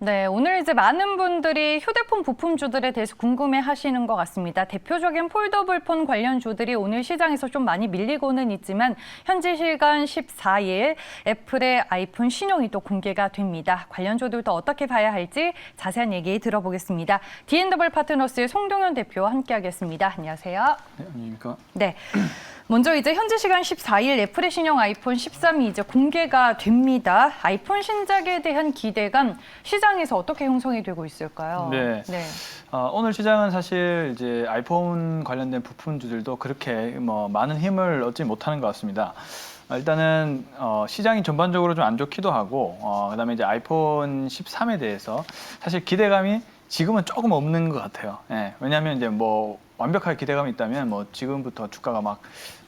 네, 오늘 이제 많은 분들이 휴대폰 부품주들에 대해서 궁금해하시는 것 같습니다. 대표적인 폴더블폰 관련주들이 오늘 시장에서 좀 많이 밀리고는 있지만 현지 시간 14일 애플의 아이폰 신형이 또 공개가 됩니다. 관련주들도 어떻게 봐야 할지 자세한 얘기 들어보겠습니다. D&W 파트너스의 송동현 대표와 함께하겠습니다. 안녕하세요. 네, 안녕하십니까? 네. 먼저 이제 현지 시간 14일 애플의 신형 아이폰 13이 이제 공개가 됩니다. 아이폰 신작에 대한 기대감 시장에서 어떻게 형성이 되고 있을까요? 네. 오늘 시장은 사실 이제 아이폰 관련된 부품주들도 그렇게 많은 힘을 얻지 못하는 것 같습니다. 일단은 시장이 전반적으로 좀 안 좋기도 하고 그다음에 이제 아이폰 13에 대해서 사실 기대감이 지금은 조금 없는 것 같아요. 예, 왜냐하면 이제 완벽하게 기대감이 있다면 지금부터 주가가 막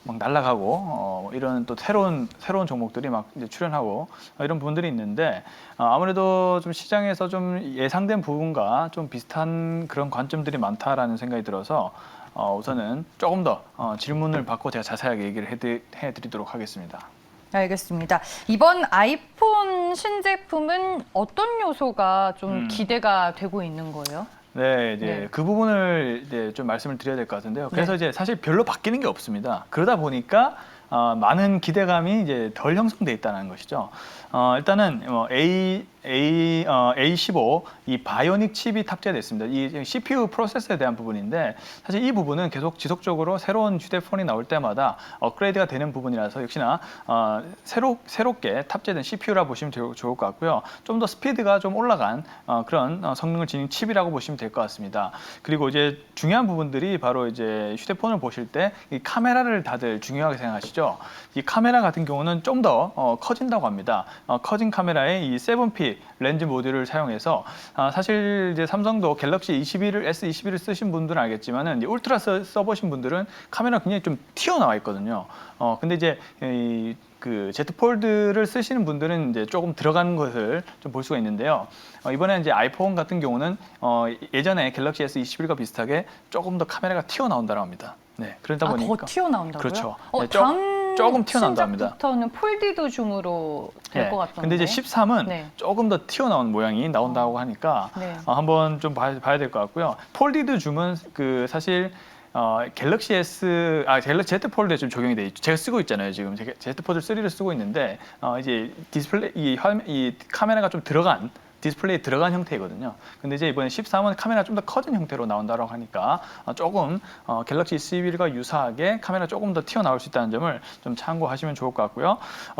날아가고 이런 또 새로운 종목들이 막 이제 출현하고 이런 부분들이 있는데 아무래도 좀 시장에서 좀 예상된 부분과 좀 비슷한 그런 관점들이 많다라는 생각이 들어서 우선은 조금 더 질문을 받고 제가 자세하게 얘기를 해드리도록 하겠습니다. 알겠습니다. 이번 아이폰 신제품은 어떤 요소가 좀 기대가 되고 있는 거예요? 네, 이제 그 부분을 이제 좀 말씀을 드려야 될 것 같은데요. 그래서 이제 사실 별로 바뀌는 게 없습니다. 그러다 보니까 많은 기대감이 이제 덜 형성돼 있다는 것이죠. 일단은 A15 이 바이오닉 칩이 탑재됐습니다. 이 CPU 프로세서에 대한 부분인데 사실 이 부분은 계속 지속적으로 새로운 휴대폰이 나올 때마다 업그레이드가 되는 부분이라서 역시나 새롭게 탑재된 CPU라 보시면 좋을 것 같고요. 좀 더 스피드가 좀 올라간 그런 성능을 지닌 칩이라고 보시면 될 것 같습니다. 그리고 이제 중요한 부분들이 바로 이제 휴대폰을 보실 때 이 카메라를 다들 중요하게 생각하시죠. 이 카메라 같은 경우는 좀 더 커진다고 합니다. 커진 카메라에 이 7P 렌즈 모듈을 사용해서 사실 이제 삼성도 갤럭시 S21을 쓰신 분들은 알겠지만은 이제 울트라 써보신 분들은 카메라가 굉장히 좀 튀어나와 있거든요. 근데 이제 그 Z 폴드를 쓰시는 분들은 이제 조금 들어가는 것을 좀 볼 수가 있는데요. 이번에 이제 아이폰 같은 경우는 예전에 갤럭시 S21과 비슷하게 조금 더 카메라가 튀어나온다고 합니다. 네, 그러다 보니까 더 튀어나온다고요? 그렇죠. 네, 다음 조금 튀어나온다 합니다. 신작부터는 폴디드 줌으로 될 것 같던데. 근데 이제 13은 조금 더 튀어나온 모양이 나온다고 하니까 한번 좀 봐야 될 것 같고요. 폴디드 줌은 그 사실 갤럭시 Z 폴드에 좀 적용이 돼 있죠. 제가 쓰고 있잖아요. 지금 Z 폴드 3를 쓰고 있는데 이제 디스플레이 이 카메라가 좀 들어간 디스플레이에 들어간 형태이거든요. 근데 이제 이번에 13은 카메라 좀 더 커진 형태로 나온다고 하니까 조금 갤럭시 S21과 유사하게 카메라 조금 더 튀어나올 수 있다는 점을 좀 참고하시면 좋을 것 같고요.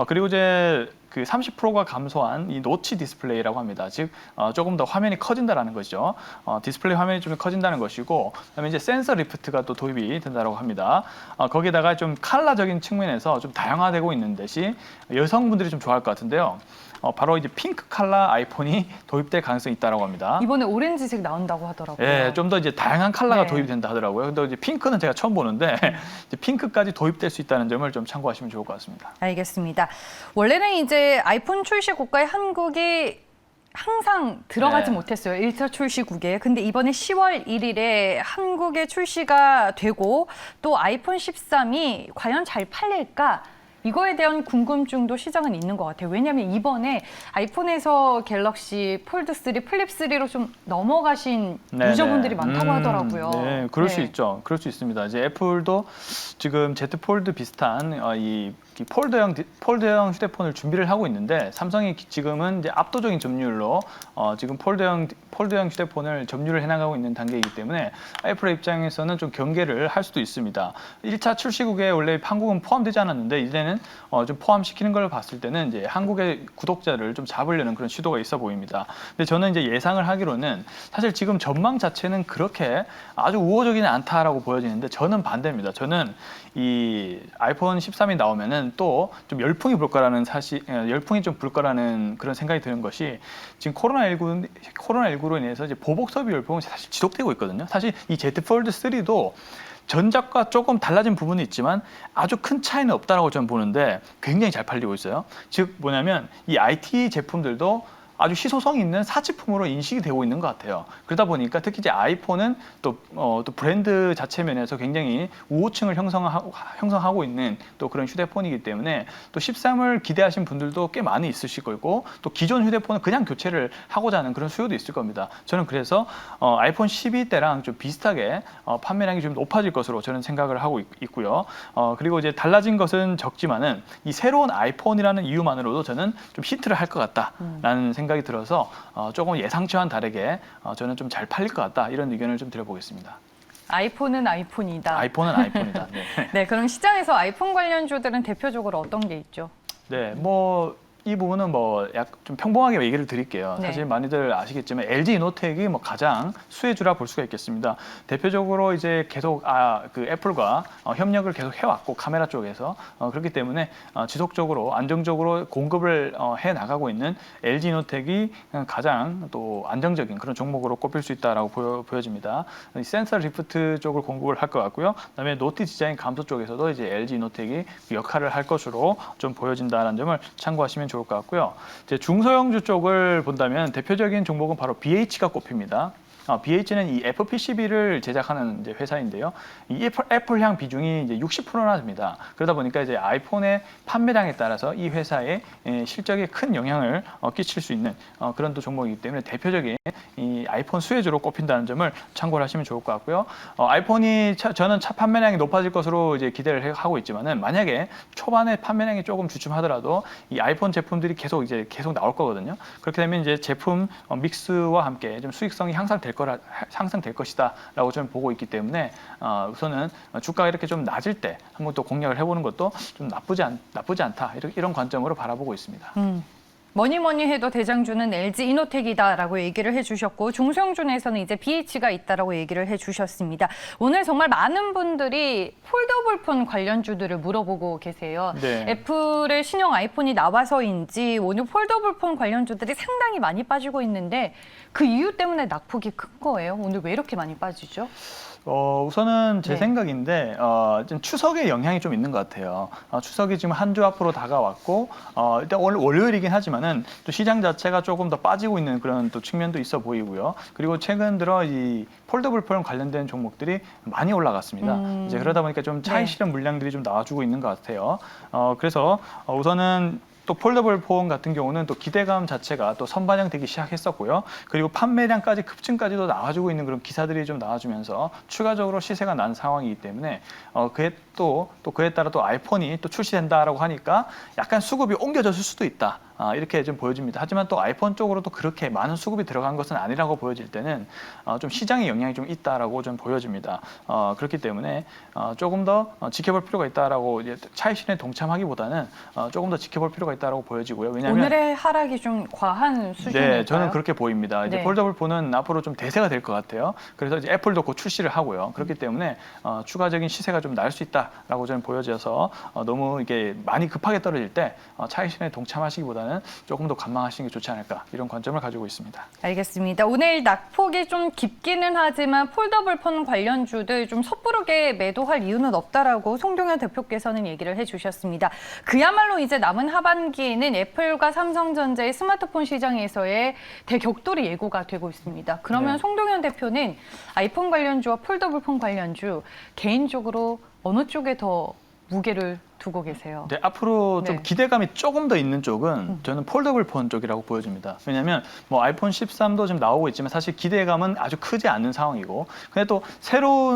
그리고 이제 그 30%가 감소한 이 노치 디스플레이라고 합니다. 즉 조금 더 화면이 커진다라는 것이죠. 디스플레이 화면이 좀 커진다는 것이고, 그다음에 이제 센서 리프트가 또 도입이 된다고 합니다. 거기에다가 좀 컬러적인 측면에서 좀 다양화되고 있는 대신 여성분들이 좀 좋아할 것 같은데요. 바로 이제 핑크 컬러 아이폰이 도입될 가능성이 있다고 합니다. 이번에 오렌지색 나온다고 하더라고요. 예, 좀 더 이제 다양한 컬러가 도입이 된다 하더라고요. 근데 이제 핑크는 제가 처음 보는데 이제 핑크까지 도입될 수 있다는 점을 좀 참고하시면 좋을 것 같습니다. 알겠습니다. 원래는 이제 아이폰 출시 국가에 한국이 항상 들어가지 못했어요. 1차 출시국에. 근데 이번에 10월 1일에 한국에 출시가 되고 또 아이폰 13이 과연 잘 팔릴까? 이거에 대한 궁금증도 시장은 있는 것 같아요. 왜냐하면 이번에 아이폰에서 갤럭시 폴드 3, 플립 3로 좀 넘어가신 유저분들이 많다고 하더라고요. 네, 그럴 수 있죠. 그럴 수 있습니다. 이제 애플도 지금 Z 폴드 비슷한 이 폴드형 휴대폰을 준비를 하고 있는데 삼성이 지금은 이제 압도적인 점유율로 지금 폴드형 휴대폰을 점유를 해나가고 있는 단계이기 때문에 애플의 입장에서는 좀 경계를 할 수도 있습니다. 1차 출시국에 원래 한국은 포함되지 않았는데 이제는 좀 포함시키는 걸 봤을 때는 이제 한국의 구독자를 좀 잡으려는 그런 시도가 있어 보입니다. 근데 저는 이제 예상을 하기로는 사실 지금 전망 자체는 그렇게 아주 우호적이지 않다라고 보여지는데 저는 반대입니다. 저는 이 아이폰 13이 나오면은 또 좀 열풍이 불 거라는 그런 생각이 드는 것이 지금 코로나19로 인해서 이제 보복 소비 열풍은 사실 지속되고 있거든요. 사실 이 Z 폴드 3도 전작과 조금 달라진 부분이 있지만 아주 큰 차이는 없다라고 저는 보는데 굉장히 잘 팔리고 있어요. 즉 뭐냐면 이 IT 제품들도 아주 희소성 있는 사치품으로 인식이 되고 있는 것 같아요. 그러다 보니까 특히 이제 아이폰은 또 브랜드 자체 면에서 굉장히 우호층을 형성하고 있는 또 그런 휴대폰이기 때문에 또 13을 기대하신 분들도 꽤 많이 있으실 거고 또 기존 휴대폰은 그냥 교체를 하고자 하는 그런 수요도 있을 겁니다. 저는 그래서 아이폰 12 때랑 좀 비슷하게 판매량이 좀 높아질 것으로 저는 생각을 하고 있고요. 그리고 이제 달라진 것은 적지만은 이 새로운 아이폰이라는 이유만으로도 저는 좀 히트를 할 것 같다라는 생각이 들어서 조금 예상치와는 다르게 저는 좀 잘 팔릴 것 같다 이런 의견을 좀 드려보겠습니다. 아이폰은 아이폰이다. 아이폰은 아이폰이다. 네. 네, 그럼 시장에서 아이폰 관련주들은 대표적으로 어떤 게 있죠? 네, 뭐 이 부분은 뭐 약 좀 평범하게 얘기를 드릴게요. 네. 사실 많이들 아시겠지만 LG 이노텍이 뭐 가장 수혜주라 볼 수가 있겠습니다. 대표적으로 이제 계속 그 애플과 협력을 계속 해왔고 카메라 쪽에서 그렇기 때문에 지속적으로 안정적으로 공급을 해 나가고 있는 LG 이노텍이 가장 또 안정적인 그런 종목으로 꼽힐 수 있다라고 보여집니다. 이 센서 리프트 쪽을 공급을 할 것 같고요. 그다음에 노트 디자인 감소 쪽에서도 이제 LG 이노텍이 역할을 할 것으로 좀 보여진다는 점을 참고하시면 좋을 것 같고요. 이제 중소형주 쪽을 본다면 대표적인 종목은 바로 BH가 꼽힙니다. BH는 이 FPCB를 제작하는 이제 회사인데요. 이 애플향 비중이 이제 60%나 됩니다. 그러다 보니까 이제 아이폰의 판매량에 따라서 이 회사의 실적에 큰 영향을 끼칠 수 있는 그런 또 종목이기 때문에 대표적인 이 아이폰 수혜주로 꼽힌다는 점을 참고를 하시면 좋을 것 같고요. 아이폰이 저는 차 판매량이 높아질 것으로 이제 기대를 하고 있지만은 만약에 초반에 판매량이 조금 주춤하더라도 이 아이폰 제품들이 계속 나올 거거든요. 그렇게 되면 이제 제품 믹스와 함께 좀 수익성이 향상될 것이다라고 저는 보고 있기 때문에 우선은 주가가 이렇게 좀 낮을 때 한번 또 공략을 해보는 것도 좀 나쁘지 않다 이런 관점으로 바라보고 있습니다. 뭐니 해도 대장주는 LG 이노텍이다라고 얘기를 해주셨고 중소형주에서는 이제 BH가 있다라고 얘기를 해주셨습니다. 오늘 정말 많은 분들이 폴더블폰 관련주들을 물어보고 계세요. 네. 애플의 신형 아이폰이 나와서인지 오늘 폴더블폰 관련주들이 상당히 많이 빠지고 있는데 그 이유 때문에 낙폭이 큰 거예요. 오늘 왜 이렇게 많이 빠지죠? 우선은 제 네. 생각인데 좀 추석의 영향이 좀 있는 것 같아요. 추석이 지금 한 주 앞으로 다가왔고 일단 오늘 월요일이긴 하지만은 또 시장 자체가 조금 더 빠지고 있는 그런 또 측면도 있어 보이고요. 그리고 최근 들어 이 폴더블폰 관련된 종목들이 많이 올라갔습니다. 이제 그러다 보니까 좀 차익 실현 물량들이 좀 나와주고 있는 것 같아요. 그래서 우선은 또 폴더블 폰 같은 경우는 또 기대감 자체가 또 선반영되기 시작했었고요. 그리고 판매량까지 급증까지도 나와주고 있는 그런 기사들이 좀 나와주면서 추가적으로 시세가 난 상황이기 때문에 그에 그에 따라 또 아이폰이 또 출시된다라고 하니까 약간 수급이 옮겨졌을 수도 있다. 이렇게 좀 보여집니다. 하지만 또 아이폰 쪽으로도 그렇게 많은 수급이 들어간 것은 아니라고 보여질 때는 좀 시장의 영향이 좀 있다라고 좀 보여집니다. 그렇기 때문에 조금 더 지켜볼 필요가 있다라고 차익 실현에 동참하기보다는 조금 더 지켜볼 필요가 있다라고 보여지고요. 왜냐하면 오늘의 하락이 좀 과한 수준일까요? 네, 저는 그렇게 보입니다. 이제 네. 폴더블폰은 앞으로 좀 대세가 될 것 같아요. 그래서 이제 애플도 곧 출시를 하고요. 그렇기 때문에 추가적인 시세가 좀 날 수 있다라고 저는 보여져서 너무 이게 많이 급하게 떨어질 때 차익 실현에 동참하시기보다는 조금 더 관망하시는 게 좋지 않을까 이런 관점을 가지고 있습니다. 알겠습니다. 오늘 낙폭이 좀 깊기는 하지만 폴더블폰 관련주들 좀 섣부르게 매도할 이유는 없다라고 송동현 대표께서는 얘기를 해주셨습니다. 그야말로 이제 남은 하반기에는 애플과 삼성전자의 스마트폰 시장에서의 대격돌이 예고가 되고 있습니다. 그러면 네. 송동현 대표는 아이폰 관련주와 폴더블폰 관련주 개인적으로 어느 쪽에 더 무게를 두고 계세요? 네, 앞으로 좀 네. 기대감이 조금 더 있는 쪽은 저는 폴더블 폰 쪽이라고 보여집니다. 왜냐하면 뭐 아이폰 13도 지금 나오고 있지만 사실 기대감은 아주 크지 않는 상황이고, 근데 또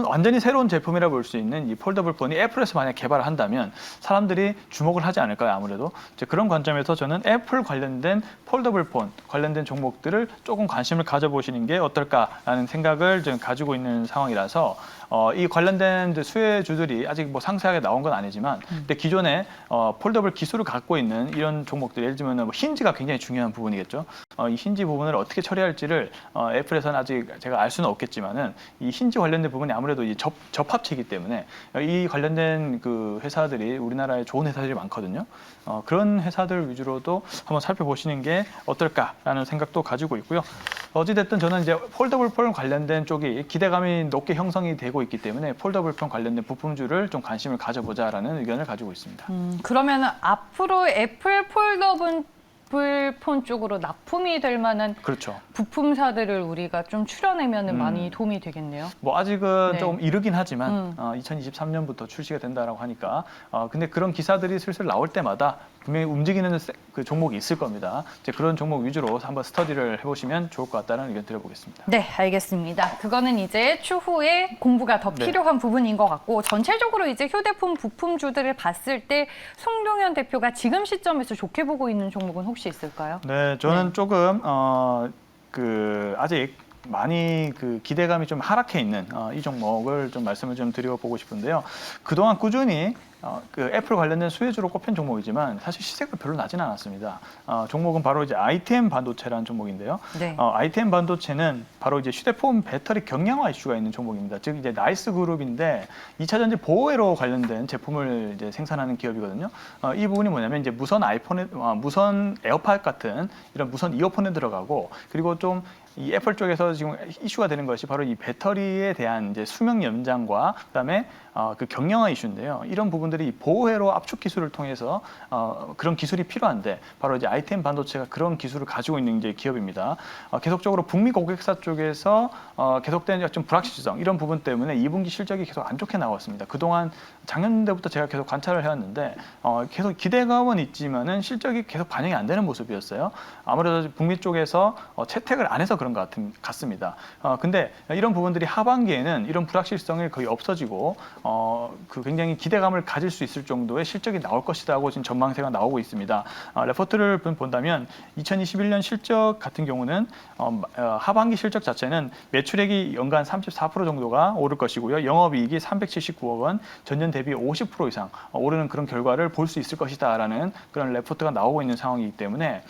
완전히 새로운 제품이라 볼 수 있는 이 폴더블 폰이 애플에서 만약 개발을 한다면 사람들이 주목을 하지 않을까요? 아무래도 이제 그런 관점에서 저는 애플 관련된 폴더블 폰 관련된 종목들을 조금 관심을 가져보시는 게 어떨까라는 생각을 지금 가지고 있는 상황이라서 이 관련된 수혜주들이 아직 뭐 상세하게 나온 건 아니지만 근데 기존에 폴더블 기술을 갖고 있는 이런 종목들, 예를 들면 뭐 힌지가 굉장히 중요한 부분이겠죠. 이 힌지 부분을 어떻게 처리할지를 애플에서는 아직 제가 알 수는 없겠지만은 이 힌지 관련된 부분이 아무래도 이 접합체이기 때문에 이 관련된 그 회사들이 우리나라에 좋은 회사들이 많거든요. 그런 회사들 위주로도 한번 살펴보시는 게 어떨까라는 생각도 가지고 있고요. 어찌됐든 저는 이제 폴더블 폰 관련된 쪽이 기대감이 높게 형성이 되고 있기 때문에 폴더블 폰 관련된 부품주를 좀 관심을 가져보자라는 의견을 가지고 있습니다. 그러면 앞으로 애플 폴더블 애플폰 쪽으로 납품이 될 만한 그렇죠. 부품사들을 우리가 좀 추려내면 많이 도움이 되겠네요. 뭐 아직은 네. 조금 이르긴 하지만 2023년부터 출시가 된다라고 하니까 근데 그런 기사들이 슬슬 나올 때마다 분명히 움직이는 그 종목이 있을 겁니다. 이제 그런 종목 위주로 한번 스터디를 해보시면 좋을 것 같다는 의견 드려보겠습니다. 네, 알겠습니다. 그거는 이제 추후에 공부가 더 네. 필요한 부분인 것 같고 전체적으로 이제 휴대폰 부품주들을 봤을 때 송동현 대표가 지금 시점에서 좋게 보고 있는 종목은 혹시 있을까요? 네, 저는 네. 조금 아직 많이 그 기대감이 좀 하락해 있는 이 종목을 좀 말씀을 좀 드려보고 싶은데요. 그동안 꾸준히 그 애플 관련된 수혜주로 꼽힌 종목이지만 사실 시세가 별로 나진 않았습니다. 종목은 바로 이제 ITM 반도체라는 종목인데요. 네. ITM 반도체는 바로 이제 휴대폰 배터리 경량화 이슈가 있는 종목입니다. 즉 이제 나이스 그룹인데 2차 전지 보호회로 관련된 제품을 이제 생산하는 기업이거든요. 이 부분이 뭐냐면 이제 무선 아이폰에 무선 에어팟 같은 이런 무선 이어폰에 들어가고 그리고 좀 이 애플 쪽에서 지금 이슈가 되는 것이 바로 이 배터리에 대한 이제 수명 연장과 그다음에 그 경량화 이슈인데요. 이런 부분들이 보호회로 압축 기술을 통해서 그런 기술이 필요한데 바로 이제 ITM 반도체가 그런 기술을 가지고 있는 이제 기업입니다. 계속적으로 북미 고객사 쪽에서 계속된 좀 불확실성 이런 부분 때문에 2분기 실적이 계속 안 좋게 나왔습니다. 그동안 작년부터 제가 계속 관찰을 해왔는데 계속 기대감은 있지만은 실적이 계속 반영이 안 되는 모습이었어요. 아무래도 북미 쪽에서 채택을 안 해서 그런 것 같습니다. 근데 이런 부분들이 하반기에는 이런 불확실성이 거의 없어지고 그 굉장히 기대감을 가질 수 있을 정도의 실적이 나올 것이라고 지금 전망세가 나오고 있습니다. 레포트를 본다면 2021년 실적 같은 경우는 하반기 실적 자체는 매출액이 연간 34% 정도가 오를 것이고요. 영업이익이 379억 원, 전년 대비 50% 이상 오르는 그런 결과를 볼 수 있을 것이다라는 그런 레포트가 나오고 있는 상황이기 때문에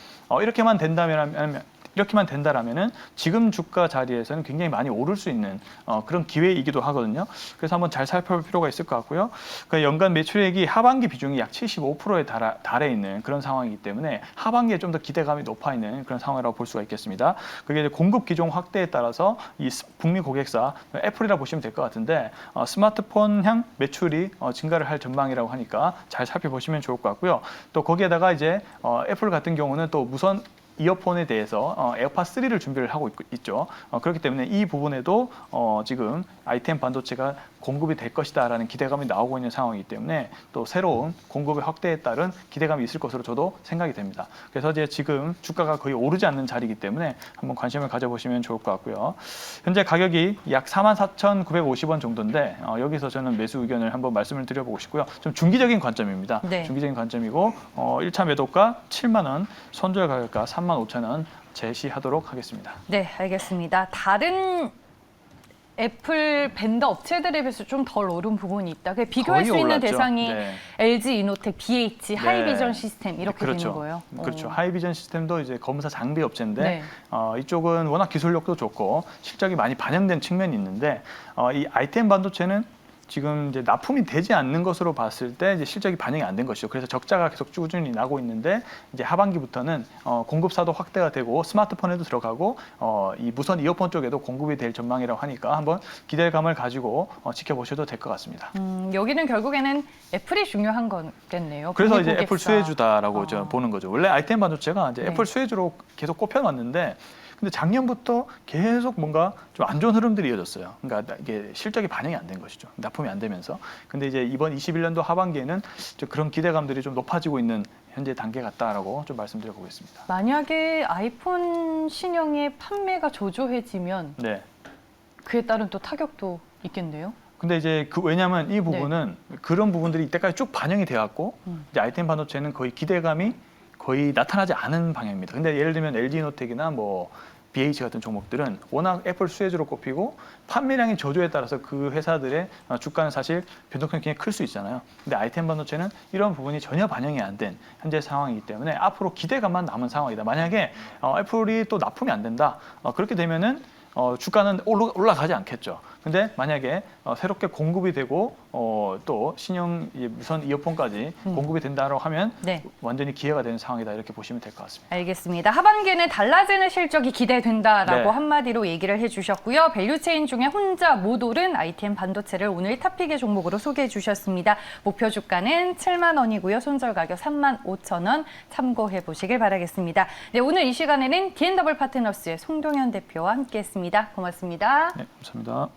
이렇게만 된다라면은 지금 주가 자리에서는 굉장히 많이 오를 수 있는 그런 기회이기도 하거든요. 그래서 한번 잘 살펴볼 필요가 있을 것 같고요. 그 연간 매출액이 하반기 비중이 약 75%에 달해 있는 그런 상황이기 때문에 하반기에 좀 더 기대감이 높아 있는 그런 상황이라고 볼 수가 있겠습니다. 그게 이제 공급 기종 확대에 따라서 이 북미 고객사 애플이라 보시면 될 것 같은데 스마트폰향 매출이 증가를 할 전망이라고 하니까 잘 살펴보시면 좋을 것 같고요. 또 거기에다가 이제 애플 같은 경우는 또 무선 이어폰에 대해서 에어팟 3를 준비를 하고 있죠. 그렇기 때문에 이 부분에도 지금 ITM 반도체가 공급이 될 것이다라는 기대감이 나오고 있는 상황이기 때문에 또 새로운 공급의 확대에 따른 기대감이 있을 것으로 저도 생각이 됩니다. 그래서 이제 지금 주가가 거의 오르지 않는 자리이기 때문에 한번 관심을 가져보시면 좋을 것 같고요. 현재 가격이 약 44,950원 정도인데 여기서 저는 매수 의견을 한번 말씀을 드려보고 싶고요. 좀 중기적인 관점입니다. 네. 중기적인 관점이고 1차 매도가 7만 원, 손절 가격가 35,000원 제시하도록 하겠습니다. 네, 알겠습니다. 다른 애플 벤더 업체들에 비해서 좀 덜 오른 부분이 있다. 비교할 거의 수 있는 올랐죠. 대상이 네. LG 이노텍, BH, 네. 하이비전 시스템 이렇게 그렇죠. 되는 거예요. 그렇죠. 하이비전 시스템도 이제 검사 장비 업체인데 네. 이쪽은 워낙 기술력도 좋고 실적이 많이 반영된 측면이 있는데 이 ITM 반도체는 지금 이제 납품이 되지 않는 것으로 봤을 때 이제 실적이 반영이 안 된 것이죠. 그래서 적자가 계속 꾸준히 나고 있는데 이제 하반기부터는 공급사도 확대가 되고 스마트폰에도 들어가고 이 무선 이어폰 쪽에도 공급이 될 전망이라고 하니까 한번 기대감을 가지고 지켜보셔도 될 것 같습니다. 여기는 결국에는 애플이 중요한 거겠네요. 그래서 북미 이제 고객사. 애플 수혜주다라고 저는 보는 거죠. 원래 ITM 반도체가 이제 네. 애플 수혜주로 계속 꼽혀왔는데 근데 작년부터 계속 뭔가 좀 안 좋은 흐름들이 이어졌어요. 그러니까 이게 실적이 반영이 안 된 것이죠. 납품이 안 되면서. 근데 이제 이번 21년도 하반기에는 좀 그런 기대감들이 좀 높아지고 있는 현재 단계 같다라고 좀 말씀드려 보겠습니다. 만약에 아이폰 신형의 판매가 저조해지면 네. 그에 따른 또 타격도 있겠네요. 근데 이제 왜냐하면 이 부분은 그런 부분들이 이때까지 쭉 반영이 되었고 이제 ITM 반도체는 거의 기대감이 거의 나타나지 않은 방향입니다. 근데 예를 들면 LG노텍이나 뭐 BH 같은 종목들은 워낙 애플 수혜주로 꼽히고 판매량의 저조에 따라서 그 회사들의 주가는 사실 변동성이 굉장히 클 수 있잖아요. 근데 ITM 반도체는 이런 부분이 전혀 반영이 안 된 현재 상황이기 때문에 앞으로 기대감만 남은 상황이다. 만약에 애플이 또 납품이 안 된다. 그렇게 되면은 주가는 올라가지 않겠죠. 근데 만약에 새롭게 공급이 되고 또 신형 무선 이어폰까지 공급이 된다고 하면 네. 완전히 기회가 되는 상황이다 이렇게 보시면 될 것 같습니다. 알겠습니다. 하반기에는 달라지는 실적이 기대된다라고 네. 한마디로 얘기를 해주셨고요. 밸류체인 중에 혼자 못 오른 ITM 반도체를 오늘 탑픽의 종목으로 소개해 주셨습니다. 목표 주가는 7만 원이고요. 손절 가격 3만 5천 원 참고해 보시길 바라겠습니다. 네, 오늘 이 시간에는 D&W 파트너스의 송동현 대표와 함께했습니다. 고맙습니다. 네, 감사합니다.